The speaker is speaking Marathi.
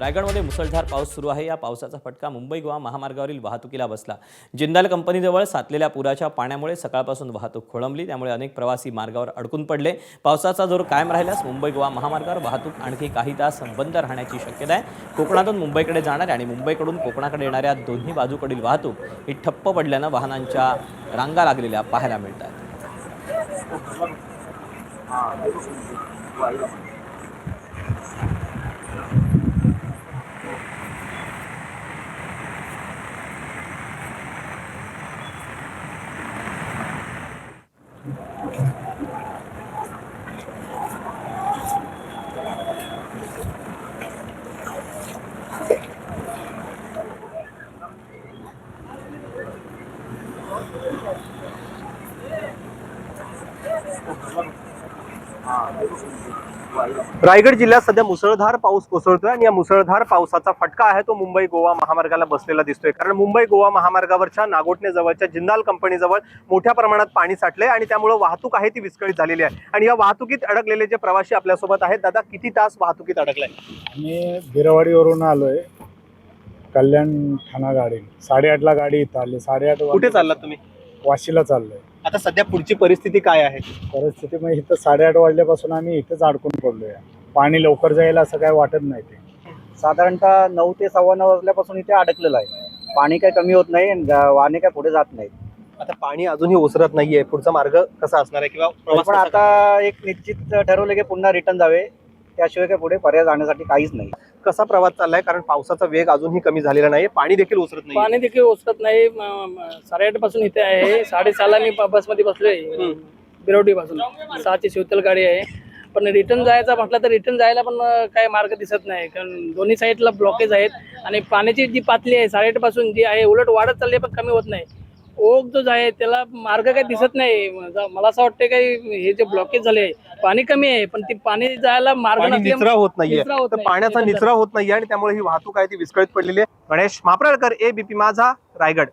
रायगडमध्ये मुसळधार पाऊस सुरू आहे। या पावसाचा फटका मुंबई गोवा महामार्गावरील वाहतुकीला बसला। जिंदाल कंपनीजवळ साचलेल्या पुराच्या पाण्यामुळे सकाळपासून वाहतूक खोळंबली, त्यामुळे अनेक प्रवासी मार्गावर अडकून पडले। पावसाचा जोर कायम राहिल्यास मुंबई गोवा महामार्गावर वाहतूक आणखी काही तास बंद राहण्याची शक्यता आहे। कोकणातून मुंबईकडे जाणाऱ्या आणि मुंबईकडून कोकणाकडे येणाऱ्या दोन्ही बाजूकडील वाहतूक ही ठप्प पडल्याने वाहनांच्या रांगा लागलेल्या पाहायला मिळतात। रायगड जिल्ह्यात सध्या मुसळधार पाऊस कोसळतोय आणि या मुसळधार पावसाचा फटका आहे तो मुंबई गोवा महामार्गाला बसलेला दिसतोय। कारण मुंबई गोवा महामार्गावरच्या नागोठणेजवळच्या जिंदाल कंपनीजवळ मोठ्या प्रमाणात पाणी साठले आणि त्यामुळे वाहतूक आहे ती विस्कळीत झालेली आहे। आणि या वाहतुकीत अडकलेले जे प्रवासी आपल्यासोबत आहेत, दादा किती तास वाहतुकीत अडकलाय? मी बिरवाडीवरून आलोय, कल्याण ठाणा गाडी 8:30ला गाडी इथं आली। 8:30 कुठे चाललात तुम्ही? वाशीला चाललोय। आता सध्या पुढची परिस्थिती काय आहे? परिस्थिती म्हणजे इथं 8:30 वाजल्यापासून आम्ही इथंच अडकून पडलोय। पाणी लवकर जाईल असं काय वाटत नाही। ते साधारणतः 9 ते 9:15 वाजल्यापासून इथे अडकलेलं आहे। पाणी काही कमी होत नाही, वाहने काय पुढे जात नाहीत। आता पाणी अजूनही ओसरत नाहीये, पुढचा मार्ग कसा असणार आहे किंवा प्रवास पण कसा आता एक निश्चित ठरवलं की पुन्हा रिटर्न जावे, त्याशिवाय काय पुढे पर्याय जाण्यासाठी काहीच नाही। कसा प्रवास चाललाय? कारण पावसाचा वेग अजूनही कमी झालेला नाही, पाणी देखील ओसरत नाही। पाणी देखील ओसरत नाही। 8:30 पासून इथे आहे। 6:30ला मी बसमध्ये बसलोय बिरवडी पासून। 6ची शिवतल गाडी आहे, पण रिटर्न जायचा म्हटलं तर रिटर्न जायला पण काय मार्ग दिसत नाही। कारण दोन्ही साईडला ब्लॉकेज आहेत आणि पाण्याची जी पातळी आहे 8:30 पासून जी आहे उलट वाढत चालली, पण कमी होत नाही। ओघ जो आहे त्याला मार्ग काही दिसत नाही। मला असं वाटतं की हे जे ब्लॉकेज झाले, पाणी कमी आहे पण ती पाणी जायला मार्ग निचरा होत नाहीये, निचरा होत तर नाही। पाण्याचा निचरा होत नाहीये आणि त्यामुळे ही वाहतूक आहे ती विस्कळीत पडलेली आहे। गणेश मापराळकर, ABP माझा, रायगड।